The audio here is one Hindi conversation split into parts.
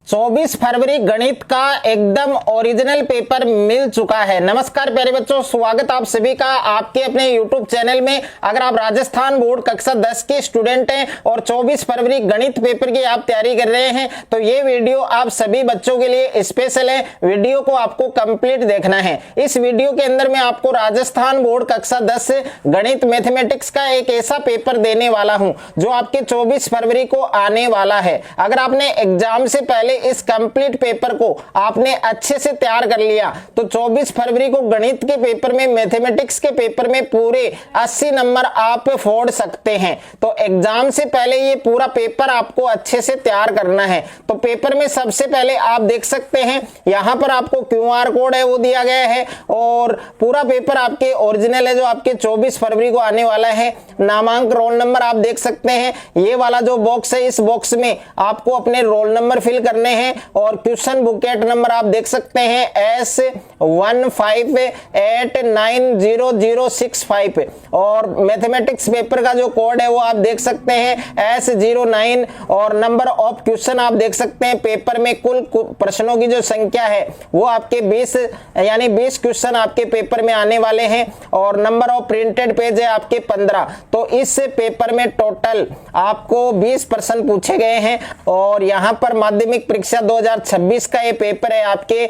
24 फरवरी गणित का एकदम ओरिजिनल पेपर मिल चुका है। नमस्कार प्यारे बच्चों, स्वागत आप सभी का आपके अपने YouTube चैनल में। अगर आप राजस्थान बोर्ड कक्षा 10 के स्टूडेंट हैं और 24 फरवरी गणित पेपर की आप तैयारी कर रहे हैं तो ये वीडियो आप सभी बच्चों के लिए स्पेशल है। वीडियो को आपको कंप्लीट देखना है। इस वीडियो के अंदर मैं आपको राजस्थान बोर्ड कक्षा 10 गणित मैथमेटिक्स का एक ऐसा पेपर देने वाला हूं जो आपके 24 फरवरी को आने वाला है। अगर आपने एग्जाम से पहले इस कंप्लीट पेपर को आपने अच्छे से तैयार कर लिया तो 24 फरवरी को गणित के पेपर में, मैथमेटिक्स के पेपर में पूरे 80 नंबर आप फोड़ सकते हैं। तो एग्जाम से पहले ये पूरा पेपर आपको अच्छे से तैयार करना है। तो पेपर में सबसे पहले आप देख सकते हैं यहां पर आपको QR कोड है वो दिया गया है और पूरा पेपर आपके ओरिजिनल है जो आपके 24 फरवरी को आने वाला है। नामांक, रोल नंबर आप देख सकते हैं। ये वाला जो बॉक्स है इस बॉक्स में आपको अपने रोल नंबर फिल करने हैं और क्वेश्चन बुकेट नंबर आप देख सकते हैं S15890065 और मैथमेटिक्स पेपर का जो कोड है वो आप देख सकते हैं S09 और नंबर ऑफ क्वेश्चन आप देख सकते हैं। पेपर में कुल प्रश्नों की जो संख्या है वो आपके 20 यानी 20 क्वेश्चन आपके पेपर में आने वाले हैं और नंबर ऑफ प्रिंटेड पेज है आपके 15। तो इस पेपर में टोटल आपको 20 प्रश्न पूछे गए हैं और यहां पर माध्यमिक परीक्षा 2026 का ये पेपर है। आपके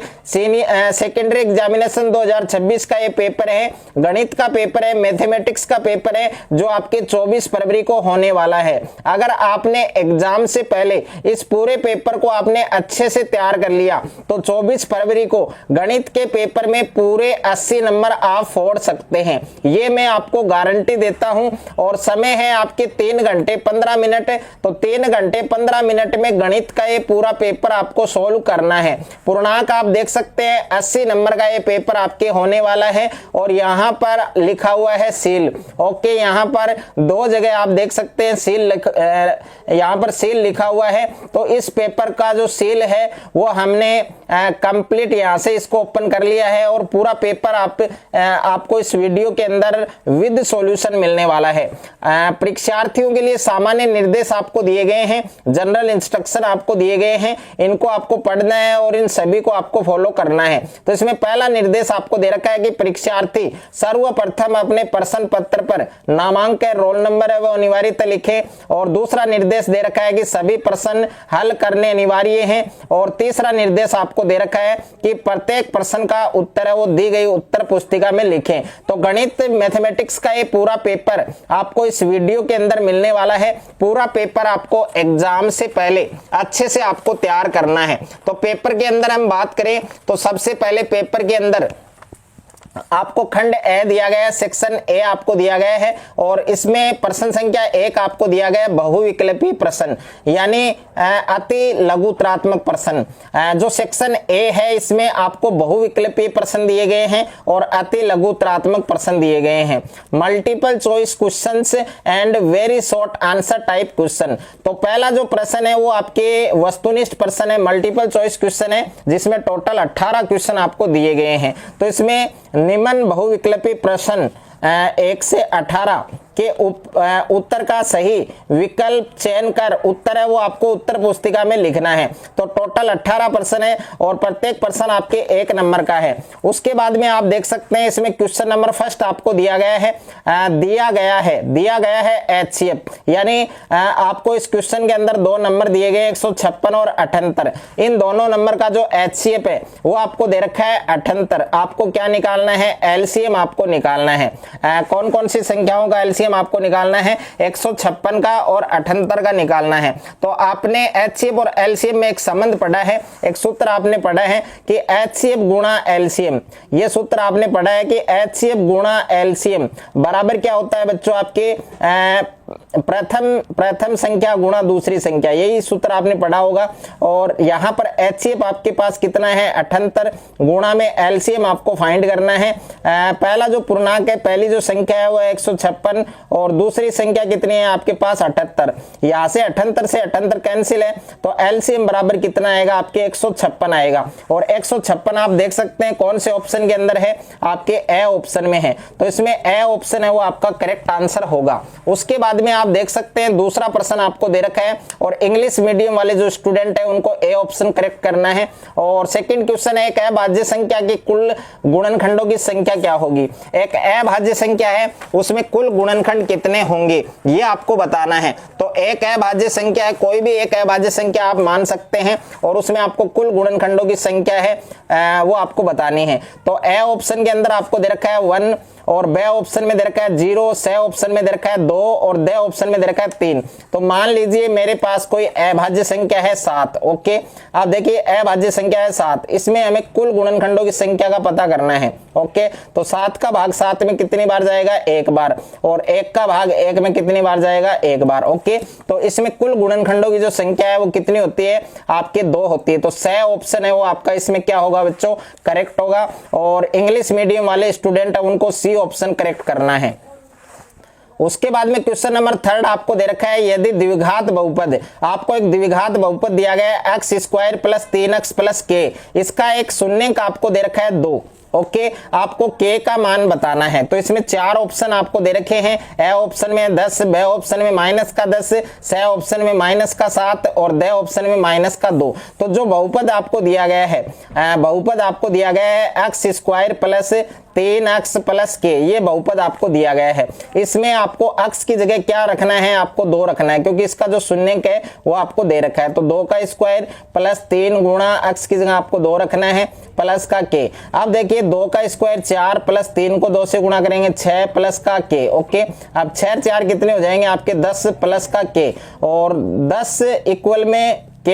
सेकेंडरी एग्जामिनेशन 2026 का ये पेपर है। गणित का पेपर है, मैथमेटिक्स का पेपर है जो आपके 24 फरवरी को होने वाला है। अगर आपने एग्जाम से पहले इस पूरे पेपर को आपने अच्छे से तैयार कर लिया तो 24 फरवरी को गणित के पेपर में पूरे 80 नंबर आप फोड़ सकते हैं। ये मैं आपको गारंटी देता हूं और समय है आपके 3 घंटे 15 मिनट। तो 3 घंटे 15 मिनट में गणित का ये पूरा पेपर आपको सोल्व करना है। पूर्णांक आप देख सकते हैं 80 नंबर का ये पेपर आपके होने वाला है और यहां पर लिखा हुआ है सील। ओके, यहां पर 2 जगह आप देख सकते हैं सील, यहां पर सील लिखा हुआ है। तो इस पेपर का जो सील है वो हमने कंप्लीट यहां से इसको ओपन कर लिया है और पूरा पेपर आपको इस वीडियो के अंदर विद सॉल्यूशन मिलने वाला है। परीक्षार्थियों के लिए सामान्य निर्देश आपको दिए गए हैं, जनरल इंस्ट्रक्शन आपको दिए गए हैं, इनको आपको पढ़ना है और इन सभी को आपको फॉलो करना है। तो इसमें पहला निर्देश आपको दे रखा है कि परीक्षार्थी सर्वप्रथम अपने प्रश्न पत्र पर नामांक है, रोल नंबर है वो अनिवार्यतः लिखे और दूसरा निर्देश दे रखा है कि सभी प्रश्न हल करने अनिवार्य हैं और तीसरा निर्देश आपको दे रखा है कि प्रत्येक प्रश्न का उत्तर है वो दी गई उत्तर पुस्तिका में लिखें। तो गणित मैथमेटिक्स का ये पूरा पेपर आपको इस वीडियो के अंदर मिलने वाला है। पूरा पेपर आपको एग्जाम से पहले अच्छे से आपको तैयार करना है। तो पेपर के अंदर हम बात करें तो सबसे पहले पेपर के अंदर आपको खंड ए दिया गया है, सेक्शन ए आपको दिया गया है और इसमें प्रश्न संख्या 1 आपको दिया गया है बहुविकल्पी प्रश्न यानी अति लघुत्रात्मक प्रश्न। जो सेक्शन ए है इसमें आपको बहुविकल्पी प्रश्न दिए गए हैं और अति लघुत्रात्मक प्रश्न दिए गए हैं। Multiple choice questions and very short answer type question. तो पहला जो प्रश्न है वो आपके वस्तुनिष्ठ प्रश्न है, मल्टीपल चॉइस क्वेश्चन है जिसमें टोटल 18 क्वेश्चन आपको दिए गए हैं। तो इसमें निम्न बहुविकल्पी प्रश्न 1 से 18 के उत्तर का सही विकल्प चयन कर उत्तर है वो आपको उत्तर पुस्तिका में लिखना है। तो टोटल 18 प्रश्न है और प्रत्येक प्रश्न आपके 1 नंबर का है। उसके बाद में आप देख सकते हैं इसमें क्वेश्चन नंबर फर्स्ट आपको दिया गया है HCF यानी आपको इस क्वेश्चन के अंदर 2 नंबर दिए गए 156 और 78। इन दोनों नंबर का जो HCF है वो आपको दे रखा है 78। आपको क्या निकालना है? LCM आपको निकालना है। कौन कौन सी संख्याओं का LCM आपको निकालना है? 156 का और 78 का निकालना है। तो आपने HCF और LCM में एक संबंध पढ़ा है, एक सूत्र आपने पढ़ा है कि HCF गुणा LCM। ये सूत्र आपने पढ़ा है कि HCF गुणा LCM बराबर क्या होता है बच्चों? आपके प्रथम संख्या गुणा दूसरी संख्या, यही सूत्र आपने पढ़ा होगा। और यहाँ पर HCF आपके पास कितना है? 78 गुणा में LCM आपको फाइंड करना है। पहला जो पूर्णांक है, पहली जो संख्या है वो 156 और दूसरी संख्या कितनी है आपके पास? 78। यहाँ से 78 से 78 कैंसिल है तो LCM बराबर कितना आएगा? आपके 156 आएगा। और 156 आप देख सकते हैं कौन से ऑप्शन के अंदर है? आपके ए ऑप्शन में है। तो इसमें ए ऑप्शन है वो आपका करेक्ट आंसर होगा। उसके बाद में आप देख सकते हैं दूसरा प्रश्न आपको दे रखा है और इंग्लिश मीडियम वाले जो स्टूडेंट है उनको ए ऑप्शन करेक्ट करना है। और सेकंड क्वेश्चन है एक अभाज्य संख्या की कुल गुणनखंडों की संख्या क्या होगी। एक अभाज्य संख्या है उसमें कुल गुणनखंड कितने होंगे ये आपको बताना है। तो एक अभाज्य संख्या है, कोई भी एक अभाज्य संख्या आप मान सकते हैं और उसमें आपको कुल गुणनखंडों की संख्या है वो आपको बतानी है। तो ए ऑप्शन के अंदर आपको दे रखा है 1 और बे ऑप्शन में दे रखा है 0, से ऑप्शन में दे रखा है 2 और दे ऑप्शन में दे रखा है 3। तो मान लीजिए मेरे पास कोई अभाज्य संख्या है 7। ओके, आप देखिए अभाज्य संख्या है 7, इसमें हमें कुल गुणनखंडों की संख्या का पता करना है। ओके, तो 7 का भाग 7 में कितनी बार जाएगा, 1 बार, और 1 का भाग 1 में कितनी बार जाएगा, 1 बार। ओके, तो इसमें कुल गुणनखंडों की जो संख्या है वो कितनी होती है, आपके 2 होती है। तो से ऑप्शन है वो आपका इसमें क्या होगा बच्चों, करेक्ट होगा। और इंग्लिश मीडियम वाले स्टूडेंट है उनको सी ऑप्शन करेक्ट करना है। उसके बाद में क्वेश्चन नंबर 3 आपको दे रखा है यदि द्विघात बहुपद, आपको एक द्विघात बहुपद दिया गया है x² plus 3x plus k, इसका एक शून्य का आपको दे रखा है 2। ओके, आपको k का मान बताना है। तो इसमें 4 ऑप्शन आपको दे रखे हैं, ए ऑप्शन में 10, बे ऑप्शन में -10, से ऑप्शन में -7 और दे ऑप्शन में -2। तो जो बहुपद आपको दिया गया है, बहुपद आपको दिया गया है x² plus 3x plus k, ये बहुपद आपको दिया गया है। इसमें आपको x की जगह क्या रखना है, आपको 2 रखना है, क्योंकि इसका जो शून्य है वो आपको दे रखा है। तो 2 का स्क्वायर प्लस 3 गुणा x की जगह आपको 2 रखना है प्लस का k। अब देखिए 2 का स्क्वायर 4 प्लस 3 को 2 से गुणा करेंगे 6 प्लस का k। ओके, अब 6 4 कितने हो जाएंगे आपके 10 प्लस का k, और 10 इक्वल में k,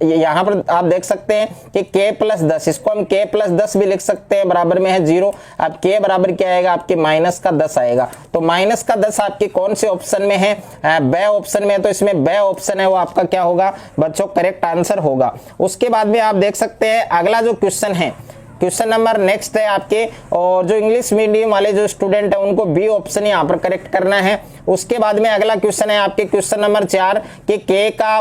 यहाँ पर आप देख सकते हैं कि k प्लस 10, इसको हम k प्लस 10 भी लिख सकते हैं, बराबर में है 0। अब k बराबर क्या आएगा आपके -10 आएगा। तो -10 आपके कौन से ऑप्शन में है, बे ऑप्शन में है। तो इसमें बे ऑप्शन है वो आपका क्या होगा बच्चों, करेक्ट आंसर होगा। उसके बाद में आप देख सकते हैं अगला जो क्वेश्चन है, क्वेश्चन नंबर नेक्स्ट है आपके, और जो इंग्लिश मीडियम वाले जो स्टूडेंट है उनको बी ऑप्शन यहाँ पर करेक्ट करना है। उसके बाद में अगला क्वेश्चन है आपके क्वेश्चन नंबर 4 कि k का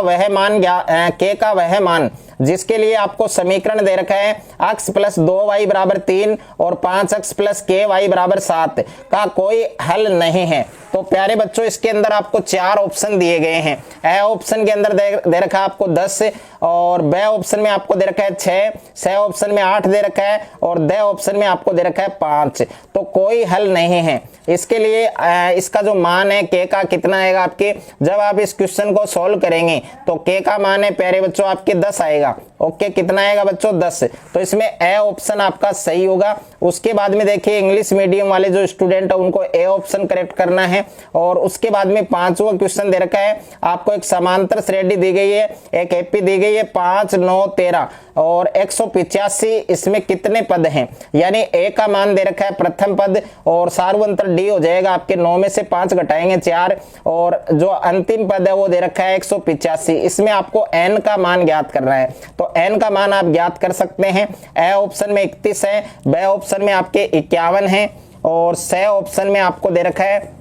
वह मान जिसके लिए आपको समीकरण दे रखा है x प्लस 2y बराबर 3 और 5x प्लस ky बराबर 7 का कोई हल नहीं है। तो प्यारे बच्चों इसके अंदर आपको 4 ऑप्शन दिए गए हैं। ए ऑप्शन के अंदर दे रखा है आपको 10, और बे ऑप्शन में आपको दे रखा है 6, से ऑप्शन में 8 दे रखा है, और दे ऑप्शन में आपको दे रखा है 5। तो कोई हल नहीं है इसके लिए। इसका जो मान है k का कितना आएगा आपके, जब आप इस क्वेश्चन को सॉल्व करेंगे तो k का मान है प्यारे बच्चों आपके 10 आएगा। ओके, कितना आएगा बच्चों 10। तो इसमें ए ऑप्शन आपका सही होगा। उसके बाद में देखिए इंग्लिश मीडियम वाले जो स्टूडेंट है उनको ए ऑप्शन करेक्ट करना है। और उसके बाद में 5वां क्वेश्चन दे रखा है आपको, एक समांतर श्रेणी दी गई है, एक एपी दी गई है 5, 9, 13 और 185, इसमें कितने पद हैं। यानी ए का मान दे रखा है प्रथम पद, और सार्वंतर डी हो जाएगा आपके 9 में से 5 घटाएंगे 4, और जो अंतिम पद है वो दे रखा है 185। इसमें आपको एन का मान ज्ञात करना है। तो एन का मान आप ज्ञात कर सकते हैं। ए ऑप्शन में 31 है, बे ऑप्शन में आपके 51 है, और से ऑप्शन में आपको दे रखा है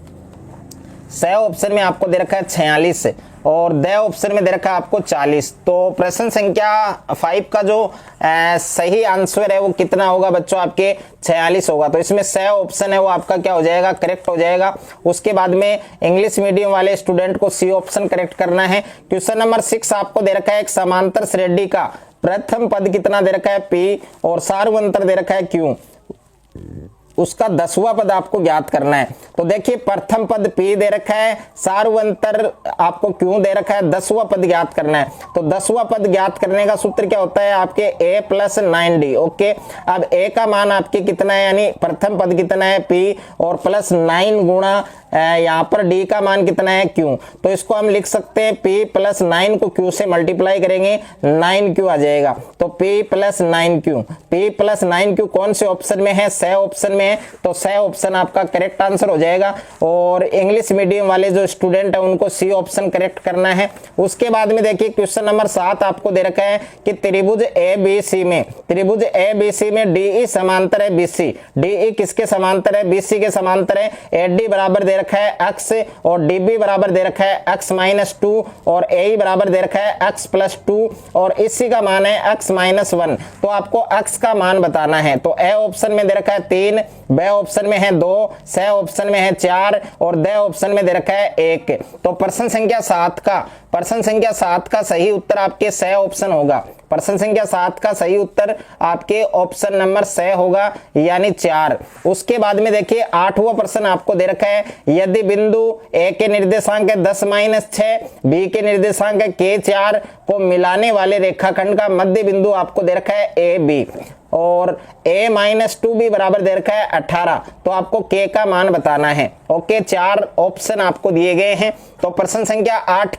46, और दे ऑप्शन में दे रखा है आपको 40। तो प्रश्न संख्या 5 का जो सही आंसर है वो कितना होगा बच्चों, आपके 46 होगा। तो इसमें से ऑप्शन है वो आपका क्या हो जाएगा, करेक्ट हो जाएगा। उसके बाद में इंग्लिश मीडियम वाले स्टूडेंट को सी ऑप्शन करेक्ट करना है। क्वेश्चन नंबर 6 आपको दे रखा है एक समांतर श्रेणी का प्रथम पद कितना दे रखा है p, और सार्वंतर दे रखा है q, उसका 10वां पद आपको ज्ञात करना है। तो देखिए प्रथम पद p दे रखा है, सार्वंतर आपको q दे रखा है, 10वां पद ज्ञात करना है। तो 10वां पद ज्ञात करने का सूत्र क्या होता है आपके a प्लस 9d। ओके, अब a का मान आपके कितना है, यानी प्रथम पद कितना है p, और प्लस 9 गुणा यहाँ पर d का मान कितना है q। तो इसको हम लिख सकते हैं p प्लस 9 को q से मल्टीप्लाई करेंगे 9q आ जाएगा। तो p प्लस 9q कौन से ऑप्शन में है, से ऑप्शन में है। तो से ऑप्शन आपका करेक्ट आंसर हो जाएगा। और इंग्लिश मीडियम वाले जो स्टूडेंट है उनको सी ऑप्शन करेक्ट करना है। उसके बाद में देखिए क्वेश्चन नंबर 7 आपको दे रखा है कि त्रिभुज ABC में DE समांतर है BC। DE किसके समांतर है, BC के समांतर है। AD बराबर दे रखा है x, और DB बराबर दे रखा है x माइनस 2, और AE बराबर दे रखा है x प्लस 2, और इसी का मान है x माइनस 1। तो आपको x का मान बताना है। तो ए ऑप्शन में दे रखा है 3, ब ऑप्शन में है 2, स ऑप्शन में है 4 और द ऑप्शन में दे रखा है 1। तो प्रश्न संख्या 7 का सही उत्तर आपके स ऑप्शन होगा। प्रश्न संख्या 7 का सही उत्तर आपके ऑप्शन नंबर स होगा, यानी 4। उसके बाद में देखिए 8वां प्रश्न आपको दे रखा है, यदि बिंदु ए के निर्देशांक 10-6, बी के निर्देशांक K4 को मिलाने वाले रेखाखंड का मध्य बिंदु आपको दे रखा है AB और a-2b बराबर दे रखा है 18, तो आपको k का मान बताना है। ओके, 4 ऑप्शन आपको दिए गए हैं। तो प्रश्न संख्या 8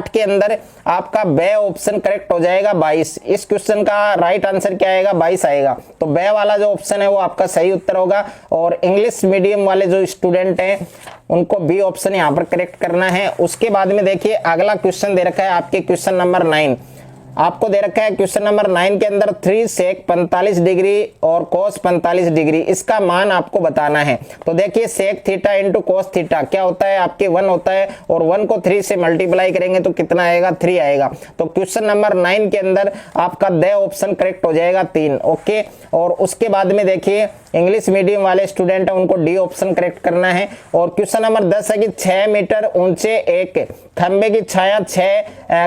के अंदर आपका ब ऑप्शन करेक्ट हो जाएगा 22। इस क्वेश्चन का राइट आंसर क्या आएगा? 22 आएगा। तो ब वाला जो ऑप्शन है वो आपका सही उत्तर होगा और इंग्लिश मीडियम वाले जो स्टूडेंट हैं उनको बी ऑप्शन यहाँ पर करेक्ट करना है। उसके बाद में देखिए अगला क्वेश्चन दे रखा है आपके क्वेश्चन नंबर 9 आपको दे रखा है। क्वेश्चन नंबर 9 के अंदर 3 सेक 45 डिग्री और कोस 45 डिग्री, इसका मान आपको बताना है। तो देखिए sec theta into cos theta क्या होता है? आपके 1 होता है और 1 को 3 से मल्टीप्लाई करेंगे तो कितना आएगा? 3 आएगा। तो क्वेश्चन नंबर 9 के अंदर आपका द ऑप्शन करेक्ट हो जाएगा 3। ओके, और उसके बाद में देखिए इंग्लिश मीडियम वाले स्टूडेंट है उनको डी ऑप्शन करेक्ट करना है। और क्वेश्चन नंबर 10 है कि 6 मीटर ऊंचे एक खंबे की छाया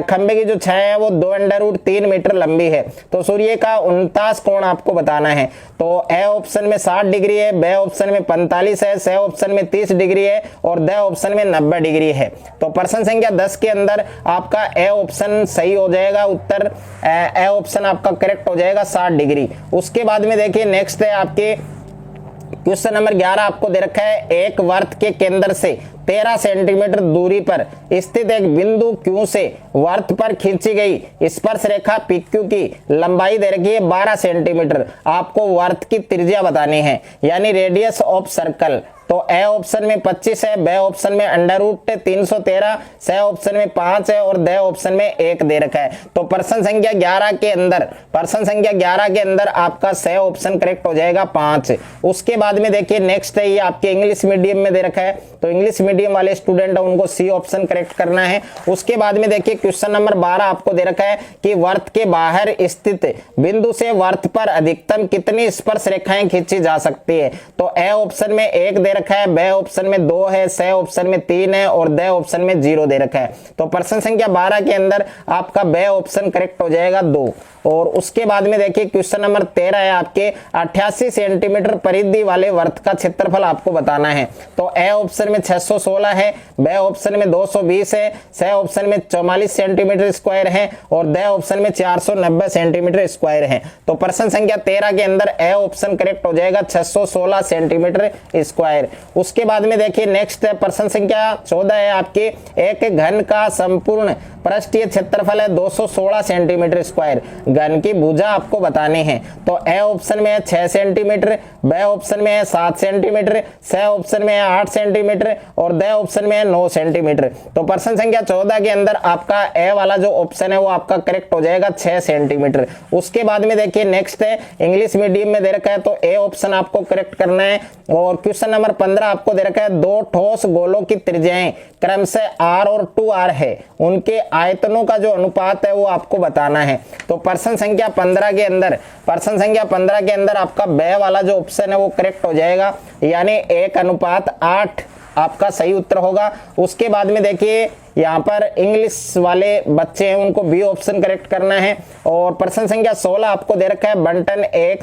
खंबे की जो छाया है वो 2√3 मीटर लंबी है, तो सूर्य का 49 कोण आपको बताना है। तो ए ऑप्शन में 60 डिग्री है, बी ऑप्शन में 45 है, सी ऑप्शन में 30 डिग्री है और द ऑप्शन में 90 डिग्री है। तो प्रश्न संख्या 10 के अंदर आपका ए ऑप्शन सही हो जाएगा, उत्तर ए ऑप्शन आपका करेक्ट हो जाएगा 60 डिग्री। उसके बाद में देखिए नेक्स्ट है आपके क्वेश्चन नंबर 11 आपको दे रखा है, एक वर्त के केंद्र से 13 सेंटीमीटर दूरी पर स्थित एक बिंदु Q से वर्त पर खींची गई स्पर्श रेखा PQ की लंबाई दे रखी है 12 सेंटीमीटर। आपको वर्त की त्रिज्या बतानी है, यानी रेडियस ऑफ सर्कल। तो ए ऑप्शन में 25 है, बी ऑप्शन में √313, सी ऑप्शन में 5 है और द ऑप्शन में 1 दे रखा है। तो प्रश्न संख्या 11 के अंदर आपका सी ऑप्शन करेक्ट हो जाएगा 5। उसके बाद में देखिए नेक्स्ट है ये आपके इंग्लिश मीडियम में दे रखा है, तो इंग्लिश मीडियम वाले स्टूडेंट है उनको सी ऑप्शन करेक्ट करना है। उसके बाद में देखिए क्वेश्चन नंबर 12 आपको दे रखा है कि वर्त के बाहर स्थित बिंदु से वर्त पर अधिकतम कितनी स्पर्श रेखाएं खींची जा सकती है। तो ए ऑप्शन में 1 दे रखा है, बी ऑप्शन में 2 है, सी ऑप्शन में 3 है और द ऑप्शन में 0 दे रखा है। तो प्रश्न संख्या 12 के अंदर आपका बी ऑप्शन करेक्ट हो जाएगा 2। और उसके बाद में देखिए क्वेश्चन नंबर 13 है आपके 88 सेंटीमीटर परिधि वाले वर्त का क्षेत्रफल आपको बताना है। तो ए ऑप्शन में 616 है, बी ऑप्शन में 220 है, सी ऑप्शन में 44 सेंटीमीटर स्क्वायर है और द ऑप्शन में 490 सेंटीमीटर स्क्वायर है। तो प्रश्न संख्या 13 के अंदर ए ऑप्शन करेक्ट हो जाएगा 616 सेंटीमीटर स्क्वायर। उसके बाद में देखिए नेक्स्ट है प्रश्न संख्या 14 है आपके, एक घन का संपूर्ण पृष्ठीय क्षेत्रफल है 216 सेंटीमीटर स्क्वायर। घन की भुजा आपको बतानी है। तो ए ऑप्शन में है 6 सेंटीमीटर, बी ऑप्शन में है 7 सेंटीमीटर, सी ऑप्शन में है 8 सेंटीमीटर और द ऑप्शन में है 9 सेंटीमीटर। तो प्रश्न संख्या 14 के अंदर आपका ए वाला जो ऑप्शन है वो आपका करेक्ट हो जाएगा 6 सेंटीमीटर। उसके बाद में देखिए नेक्स्ट है इंग्लिश मीडियम में दे रखा है, तो ए ऑप्शन आपको करेक्ट करना है। और क्वेश्चन नंबर 15 आपको दे रखा है, 2 ठोस गोलों की त्रिज्याएं क्रमशः R और 2R है, उनके आयतनों का जो अनुपात है वो आपको बताना है। तो प्रश्न संख्या 15 के अंदर आपका बे वाला जो ऑप्शन है वो करेक्ट हो जाएगा, यानी 1:8 आपका सही उत्तर होगा। उसके बाद में देखिए यहाँ पर इंग्लिश वाले बच्चे हैं उनको बी ऑप्शन करेक्ट करना है। और प्रश्न संख्या 16 आपको दे रखा है, बंटन 1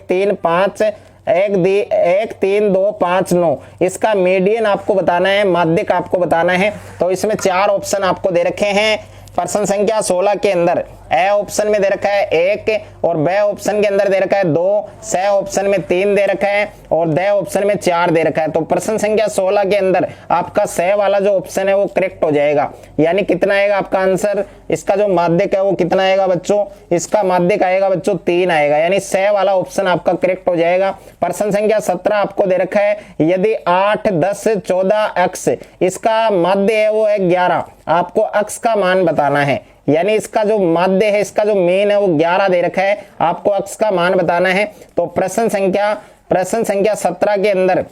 3 2 5 9, इसका मीडियन आपको बताना है, माध्यक आपको बताना है। तो इसमें 4 ऑप्शन आपको दे रखे हैं प्रश्न संख्या 16 के अंदर। ए ऑप्शन में दे रखा है 1 और बी ऑप्शन के अंदर दे रखा है 2, सी ऑप्शन में 3 दे रखा है और द ऑप्शन में 4 दे रखा है। तो प्रश्न संख्या 16 के अंदर आपका सी वाला जो ऑप्शन है वो करेक्ट हो जाएगा, यानी कितना आएगा आपका आंसर? इसका जो माध्यक है वो कितना आएगा बच्चों? इसका माध्यक आएगा बच्चों 3 आएगा, यानी सी वाला ऑप्शन आपका करेक्ट हो जाएगा। प्रश्न संख्या 17 आपको दे रखा है, यदि 8 10 14 अक्ष इसका माध्य है वो है 11, आपको अक्ष का मान बताना है, यानी इसका जो माध्य है, इसका जो मीन है वो 11 दे रखा है, आपको अक्ष का मान बताना है। तो प्रश्न संख्या 17 के अंदर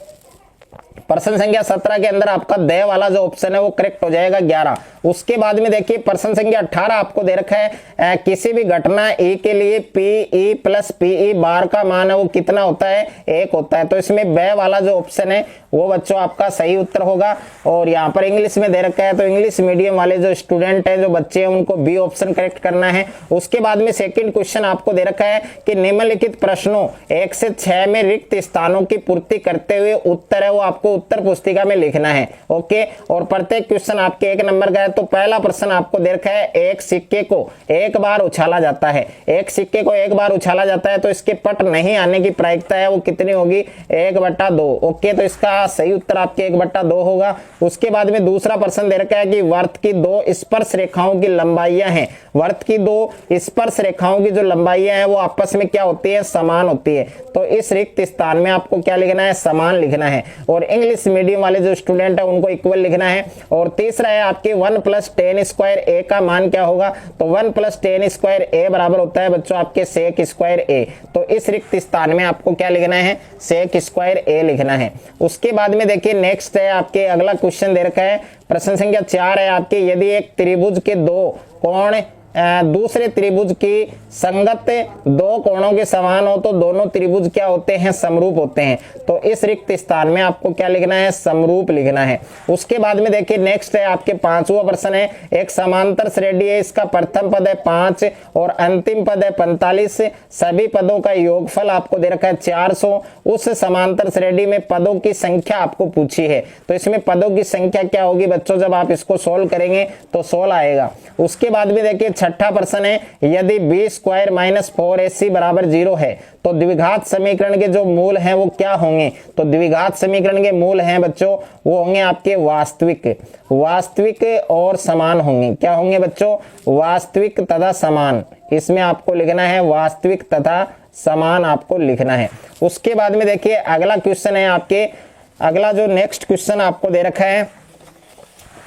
प्रश्न संख्या 17 के अंदर आपका दे वाला जो ऑप्शन है वो करेक्ट हो जाएगा 11। उसके बाद में देखिए प्रश्न संख्या 18 आपको दे रखा है किसी भी घटना ए के लिए पी प्लस पी बार का मान है वो कितना होता है, 1 होता है। तो इसमें बे वाला जो ऑप्शन है वो बच्चों आपका सही उत्तर होगा। और यहाँ पर इंग्लिश में दे रखा है तो इंग्लिश मीडियम वाले जो स्टूडेंट है, जो बच्चे हैं, उनको बी ऑप्शन करेक्ट करना है। उसके बाद में सेकंड क्वेश्चन आपको दे रखा है कि निम्नलिखित प्रश्नों 1 से 6 में रिक्त स्थानों की पूर्ति करते हुए उत्तर है वो आपको उत्तर पुस्तिका में लिखना है। ओके, और प्रत्येक क्वेश्चन आपके 1 नंबर का है। तो पहला प्रश्न आपको दे रखा है एक सिक्के को 1 बार उछाला जाता है, एक सिक्के को 1 बार उछाला जाता है तो इसके पट नहीं आने की प्रायिकता है वो कितनी होगी, 1/2। ओके, तो इसका सही उत्तर आपके 1/2 होगा। उसके बाद में दूसरा प्रश्न दे रखा है कि वर्त की 2 स्पर्श रेखाओं की लंबाइयां हैं, वर्त की 2 स्पर्श रेखाओं की जो लंबाइयां हैं वो आपस में क्या होती है, समान होती है। तो इस रिक्त स्थान में आपको क्या लिखना है, समान लिखना है। और इंग्लिश मीडियम वाले जो स्टूडेंट है उनको इक्वल लिखना है। और तीसरा है आपके 1 + tan² a का मान क्या होगा, तो 1 + tan² a बराबर होता है बच्चों आपके sec² a। तो इस रिक्त स्थान में आपको क्या लिखना है, sec² a लिखना है। उसके बाद में देखिए नेक्स्ट है आपके अगला क्वेश्चन दे रखा है प्रश्न संख्या 4 है आपके, यदि एक त्रिभुज के 2 कोण दूसरे त्रिभुज की संगत 2 कोणों के समान हो तो दोनों त्रिभुज क्या होते हैं, समरूप होते हैं। तो इस रिक्त स्थान में आपको क्या लिखना है, समरूप लिखना है। उसके बाद में देखिए नेक्स्ट है आपके 5वां प्रश्न है, एक समांतर श्रेणी है, इसका प्रथम पद है 5 और अंतिम पद है 45, सभी पदों का योगफल आपको दे रखा है 400। उस समांतर श्रेणी में पदों की संख्या आपको पूछी है, तो इसमें पदों की संख्या क्या होगी बच्चों, जब आप इसको सोल्व करेंगे तो 16 आएगा। उसके बाद में देखिए छठा प्रश्न है, यदि b² - 4ac बराबर 0 है तो द्विघात समीकरण के जो मूल हैं वो क्या होंगे, तो द्विघात समीकरण के मूल हैं बच्चों वो होंगे आपके वास्तविक और समान होंगे। क्या होंगे बच्चों, वास्तविक तथा समान। इसमें आपको लिखना है वास्तविक तथा समान आपको लिखना है। उसके बाद में देखिए अगला क्वेश्चन है आपके, अगला जो नेक्स्ट क्वेश्चन आपको दे रखा है,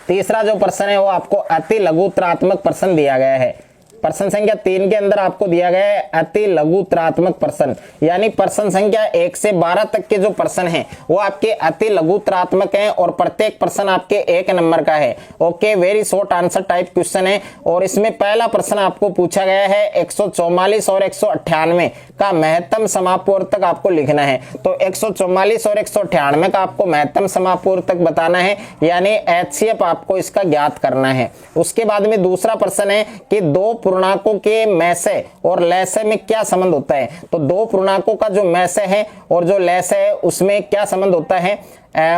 तीसरा जो प्रश्न है वो आपको अति लघुत्तरात्मक प्रश्न दिया गया है। प्रश्न संख्या 3 के अंदर आपको दिया गया है अति लघुत्तरात्मक प्रश्न, यानी प्रश्न संख्या 1 से 12 तक के जो प्रश्न हैं वो आपके अति लघुत्तरात्मक हैं और प्रत्येक प्रश्न आपके 1 नंबर का है। Okay, very short answer type question है। और इसमें पहला प्रश्न आपको पूछा गया है 144 और 198 का महत्तम समापवर्तक आपको लिखना है। तो 144 और 198 का आपको महत्तम समापवर्तक बताना है, यानी HCF आपको इसका ज्ञात करना है। उसके बाद में दूसरा प्रश्न है कि 2 पूर्णांकों के मैसे और लैसे में क्या संबंध होता है। तो 2 पूर्णांकों का जो मैसे है और जो लैसे है उसमें क्या संबंध होता है,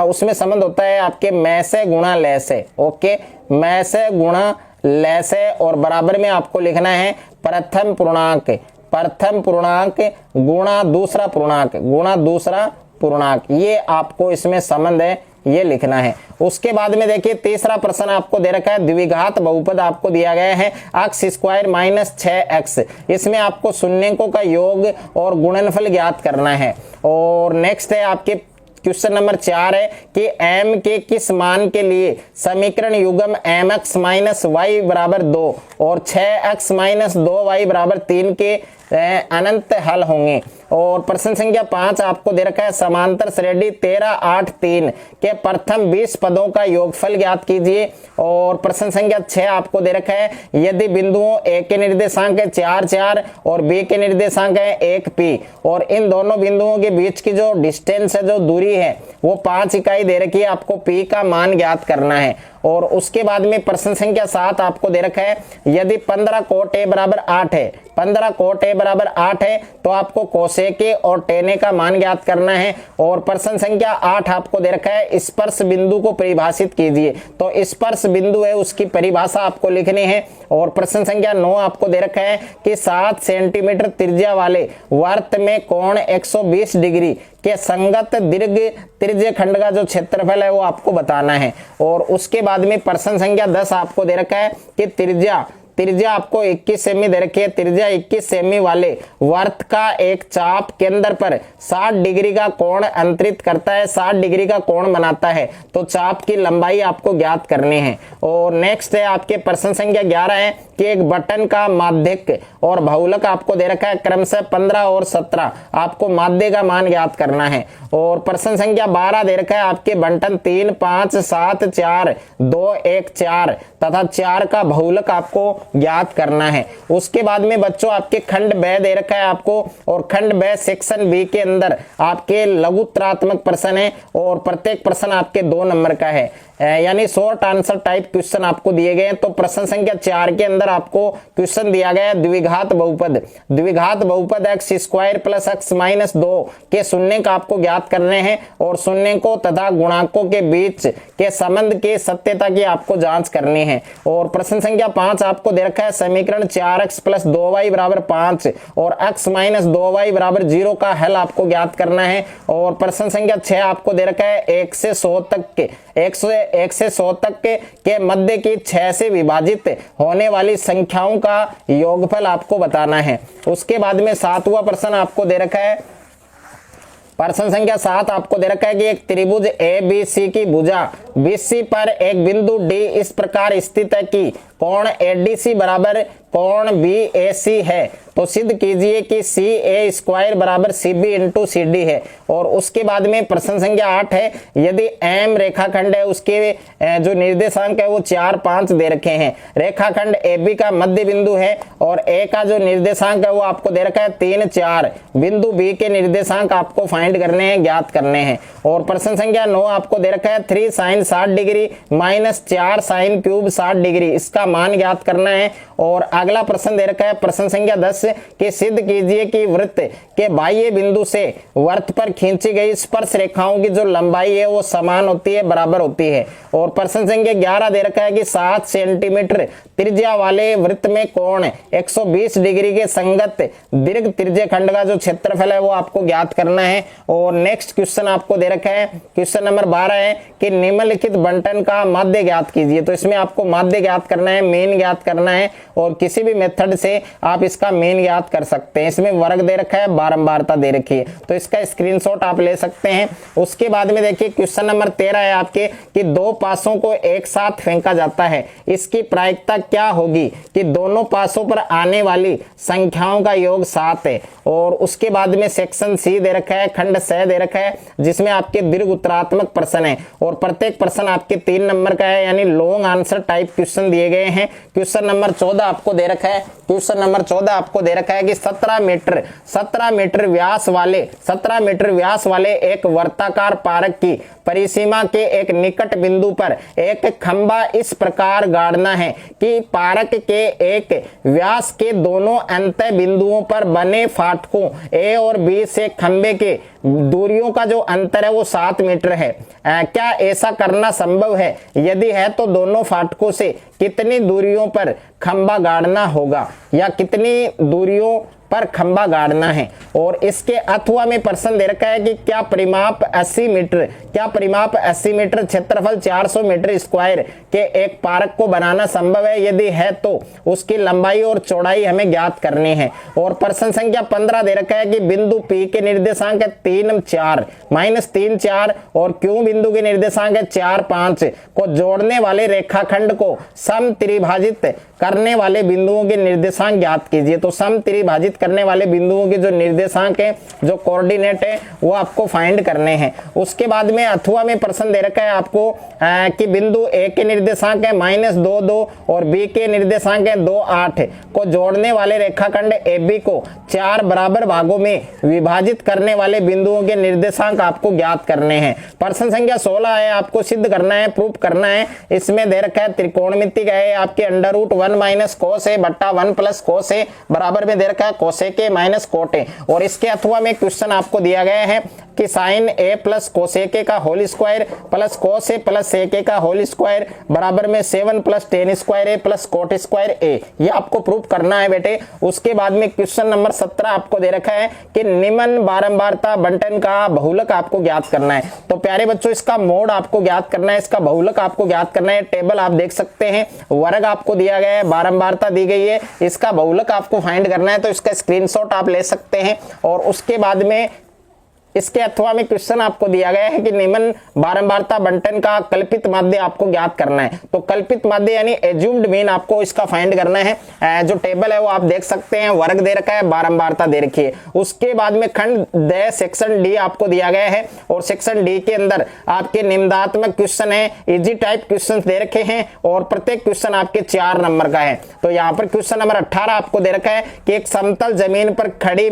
उसमें संबंध होता है आपके मैसे गुणा लैसे। ओके, मैसे गुणा लैसे और बराबर में आपको लिखना है प्रथम पूर्णांक गुणा दूसरा पूर्णांक, ये आपको इसमें संबंध है, ये लिखना है। उसके बाद में देखिए तीसरा प्रश्न आपको दे रखा है द्विघात बहुपद आपको दिया गया है x² - 6x। इसमें आपको शून्यकों का योग और गुणनफल ज्ञात करना है। और नेक्स्ट है आपके क्वेश्चन नंबर 4 है कि m के किस मान के लिए समीकरण युग्म mx - y बराबर 2 और 6x - 2y बराबर 3 के अनंत हल होंगे। और प्रश्न संख्या 5 आपको दे रखा है समांतर श्रेणी 13, 8, 3 के प्रथम 20 पदों का योगफल ज्ञात कीजिए। और प्रश्न संख्या 6 आपको दे रखा है यदि बिंदुओं A के निर्देशांक है 4, 4 और B के निर्देशांक है 1, P और इन दोनों बिंदुओं के बीच की जो डिस्टेंस है, जो दूरी है वो 5 इकाई दे रखी है, आपको P का मान ज्ञात करना है। और उसके बाद में प्रश्न संख्या 7 आपको दे रखा है यदि 15 cot A बराबर 8 है, 15 cot A बराबर 8 है तो आपको कोसेक और टेन का मान ज्ञात करना है। और प्रश्न संख्या 8 आपको दे रखा है स्पर्श बिंदु को परिभाषित कीजिए। तो स्पर्श बिंदु है उसकी परिभाषा आपको लिखनी है। और प्रश्न संख्या 9 आपको दे रखा है कि 7 सेंटीमीटर त्रिज्या वाले वर्त में कोण 120 डिग्री के संगत दीर्घ त्रिज्य खंड का जो क्षेत्रफल है वो आपको बताना है। और उसके बाद में प्रश्न संख्या 10 आपको दे रखा है कि त्रिज्या त्रिज्या आपको 21 सेमी दे रखी है, त्रिज्या 21 सेमी वाले वर्त का एक चाप केंद्र पर 60 डिग्री का कोण अंतरित करता है, 60 डिग्री का कोण बनाता है। तो चाप की लंबाई आपको ज्ञात करनी है। और नेक्स्ट है आपके प्रश्न संख्या 11 है कि एक बटन का माध्यक और बहुलक आपको दे रखा है, क्रमशः 15 और 17 आपको माध्य का मान ज्ञात करना है। और प्रश्न संख्या 12 दे रखा है आपके बंटन 3, 5, 7, 4, 2, 1, 4 तथा 4 का बहुलक आपको ज्ञात करना है। उसके बाद में बच्चों आपके खंड ब दे रखा है आपको, और खंड ब सेक्शन बी के अंदर आपके लघुत्तरात्मक प्रश्न है और प्रत्येक प्रश्न आपके 2 नंबर का है, यानी शॉर्ट आंसर टाइप क्वेश्चन आपको दिए गए हैं। तो प्रश्न संख्या 4 के अंदर आपको क्वेश्चन दिया गया है द्विघात बहुपद, द्विघात बहुपद x square plus x minus 2 के शून्य का आपको ज्ञात करने हैं और शून्य को तथा गुणांकों के बीच के संबंध की सत्यता की आपको जांच करनी है। और प्रश्न संख्या 5 आपको दे रखा है समीकरण 4x प्लस 2y बराबर 5 और x माइनस 2y बराबर 0 का हल आपको ज्ञात करना है। और प्रश्न संख्या 6 आपको दे रखा है 1 से 100 तक के 1 से 100 तक के मध्य की 6 से विभाजित होने वाली संख्याओं का योगफल आपको बताना है। उसके बाद में 7वां प्रश्न आपको दे रखा है, प्रश्न संख्या 7 आपको दे रखा है कि एक त्रिभुज ABC की भुजा BC पर एक बिंदु D इस प्रकार स्थित है कि कोण ADC बराबर कोण BAC है, तो सिद्ध कीजिए कि CA स्क्वायर बराबर CB इंटू CD है। और उसके बाद में प्रश्न संख्या 8 है, यदि M रेखाखंड है उसके जो निर्देशांक है वो 4, 5 दे रखे हैं, रेखाखंड AB का मध्य बिंदु है और A का जो निर्देशांक है वो आपको दे रखा है 3, 4, बिंदु B के निर्देशांक आपको फाइंड करने हैं, ज्ञात करने हैं। और प्रश्न संख्या 9 आपको दे रखा है 3 sine 60 degree minus 4 sine cube 60 degree, इसका मान ज्ञात करना है। और अगला प्रश्न दे रखा है प्रश्न संख्या 10 कि सिद्ध कीजिए कि वृत्त के बाह्य बिंदु से वर्त पर खींची गई स्पर्श रेखाओं की जो लंबाई है वो समान होती है, बराबर होती है। और प्रश्न संख्या 11 दे रखा है कि 7 सेंटीमीटर त्रिज्या वाले वृत्त में कोण 120 डिग्री के संगत दीर्घ त्रिज्य खंड का जो क्षेत्रफल है वो आपको ज्ञात करना है। और नेक्स्ट क्वेश्चन आपको दे रखा है, क्वेश्चन नंबर 12 है कि निम्नलिखित बंटन का माध्य ज्ञात कीजिए। तो इसमें आपको माध्य ज्ञात करना है, मीन ज्ञात करना है और किसी भी मेथड से आप इसका मीन ज्ञात कर सकते हैं। इसमें वर्ग दे रखा है, बारंबारता दे रखी है, तो इसका स्क्रीनशॉट आप ले सकते हैं। उसके बाद में देखिए क्वेश्चन नंबर 13 है आपके कि 2 पासों को एक साथ फेंका जाता है, इसकी प्रायिकता क्या होगी कि दोनों पासों पर आने वाली संख्याओं का योग 7 है। और उसके बाद में सेक्शन सी दे रखा है, खंड स दे रखा है, जिसमें आपके दीर्घ उत्तरात्मक प्रश्न है और प्रत्येक प्रश्न आपके 3 नंबर का है, यानी लॉन्ग आंसर टाइप क्वेश्चन दिए गए हैं। क्वेश्चन नंबर 14 आपको दे रखा है, क्वेश्चन नंबर 14 आपको दे रखा है कि 17 मीटर व्यास वाले एक वर्ताकार पारक की परिसीमा के एक निकट बिंदु पर एक खंबा इस प्रकार गाड़ना है कि पारक के एक व्यास के दोनों अंत बिंदुओं पर बने फाटकों A और B से खंबे के दूरियों का जो अंतर है वो 7 मीटर है। क्या ऐसा करना संभव है? यदि है तो दोनों फाटकों से कितनी दूरियों पर खंबा गाड़ना होगा या कितनी दूरियों पर खंबा गाड़ना है। और इसके अथवा में प्रश्न दे रखा है कि क्या परिमाप 80 मीटर क्षेत्रफल 400 मीटर स्क्वायर के एक पार्क को बनाना संभव है? यदि है तो उसकी लंबाई और चौड़ाई हमें ज्ञात करनी है। और प्रश्न संख्या 15 दे रखा है कि बिंदु P के निर्देशांक है 3, 4 माइनस 3, 4 और Q बिंदु के निर्देशांक है 4, 5 को जोड़ने वाले रेखाखंड को समत्रिभाजित करने वाले बिंदुओं के निर्देशांक ज्ञात कीजिए। तो समत्रिभाजित करने वाले बिंदुओं के जो निर्देशांक है, जो कोऑर्डिनेट है, वो आपको फाइंड करने हैं। उसके बाद में अथवा में प्रश्न दे रखा है आपको कि बिंदु A के निर्देशांक है -2, 2 और B के निर्देशांक है 2, 8 को जोड़ने वाले रेखाखंड AB को 4 बराबर भागों में विभाजित करने वाले बिंदुओं के निर्देशांक आपको ज्ञात करने हैं। प्रश्न संख्या 16 है, आपको सिद्ध करना है, प्रूफ करना है। इसमें दे रखा है त्रिकोणमिति का है आपके √1 माइनस cos A बट्टा 1 प्लस cos A बराबर में दे रखा है cos A के माइनस cot A। और इसके अथवा में क्वेश्चन आपको दिया गया है कि sine A plus cosec A का whole square plus cos A plus sec A का होल स्क्वायर बराबर में 7 plus tan square A plus cot square A, ये आपको प्रूफ करना है बेटे। उसके बाद में क्वेश्चन नंबर 17 आपको दे रखा है कि निम्न बारंबारता बंटन का बहुलक आपको ज्ञात करना है। तो प्यारे बच्चों इसका मोड आपको ज्ञात करना है, इसका बहुलक आपको ज्ञात करना है। टेबल आप देख सकते हैं, वर्ग आपको दिया गया है, बारंबारता दी गई है, इसका बहुलक आपको फाइंड करना है। तो इसका स्क्रीनशॉट आप ले सकते हैं। और उसके बाद में इसके अथवा में क्वेश्चन आपको दिया गया है कि निम्न बारंबारता बंटन का कल्पित माध्य आपको ज्ञात करना है। तो कल्पित माध्य यानी एज्यूम्ड मीन आपको इसका फाइंड करना है। जो टेबल है वो आप देख सकते हैं, वर्ग दे रखा है, बारंबारता दे रखी है। उसके बाद में खंड द सेक्शन डी आपको दिया गया है और सेक्शन डी के अंदर आपके निम्नात्मक क्वेश्चन है, इजी टाइप क्वेश्चन दे रखे हैं और प्रत्येक क्वेश्चन आपके 4 नंबर का है। तो यहाँ पर क्वेश्चन नंबर 18 आपको दे रखा है कि एक समतल जमीन पर खड़ी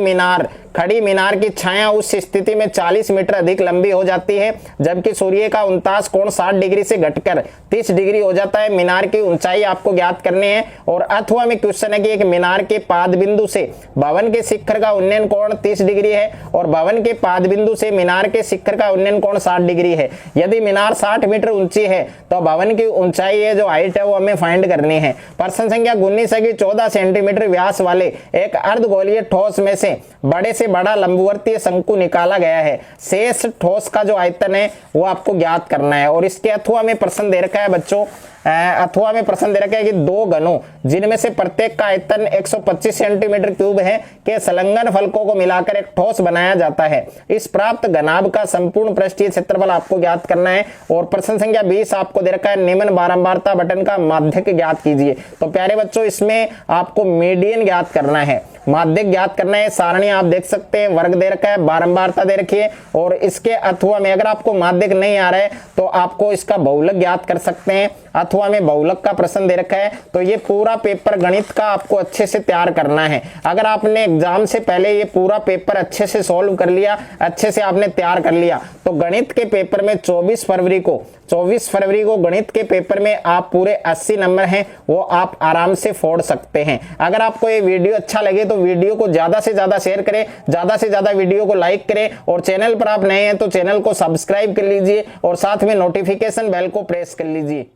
मीनार की छाया उस स्थिति में 40 मीटर अधिक लंबी हो जाती है जबकि सूर्य का 49 कोण 60 डिग्री से घटकर 30 डिग्री हो जाता है। मीनार की ऊंचाई आपको ज्ञात करनी है। और अथवा में क्वेश्चन है कि एक मीनार के पाद बिंदु से भवन के शिखर का उन्नयन कोण 30 डिग्री है और भवन के पाद बिंदु से मीनार के शिखर का उन्नयन कोण 60 डिग्री है। यदि मीनार 60 मीटर ऊंची है तो भवन की ऊंचाई है जो हाइट है वो हमें फाइंड करनी है। प्रश्न संख्या 19 है कि 14 सेंटीमीटर व्यास वाले एक अर्धगोलीय ठोस में से बड़े से बड़ा लंबवर्तीय शंकु निकाला गया है। शेष ठोस का जो आयतन है वो आपको ज्ञात करना है। और इसके अथवा में प्रश्न दे रखा है बच्चों, अथवा में प्रश्न दे रखा है कि 2 घनों जिनमें से प्रत्येक का आयतन 125 सेंटीमीटर क्यूब है के संलग्न फलकों को मिलाकर एक ठोस बनाया जाता है। इस प्राप्त घनाभ का संपूर्ण पृष्ठीय क्षेत्रफल आपको ज्ञात करना है। और प्रश्न संख्या 20 आपको दे रखा है निम्न बारंबारता बटन का माध्यक ज्ञात कीजिए। तो प्यारे बच्चों इसमें आपको मीडियन ज्ञात करना है, माध्यक ज्ञात करना है। सारणी आप देख सकते हैं, वर्ग दे रखा है, बारंबारता दे रखी है। और इसके अथवा में अगर आपको माध्यक नहीं आ रहा है तो आपको इसका बहुलक ज्ञात कर सकते हैं। अथवा में बहुलक का प्रश्न दे रखा है। तो ये पूरा पेपर गणित का आपको अच्छे से तैयार करना है। अगर आपने एग्जाम से पहले ये पूरा पेपर अच्छे से सॉल्व कर लिया, अच्छे से आपने तैयार कर लिया, तो गणित के पेपर में 24 फरवरी को गणित के पेपर में आप पूरे 80 नंबर हैं वो आप आराम से फोड़ सकते हैं। अगर आपको ये वीडियो अच्छा लगे तो वीडियो को ज्यादा से ज्यादा शेयर करें, ज्यादा से ज्यादा वीडियो को लाइक करें और चैनल पर आप नए हैं तो चैनल को सब्सक्राइब कर लीजिए और साथ में नोटिफिकेशन बेल को प्रेस कर लीजिए।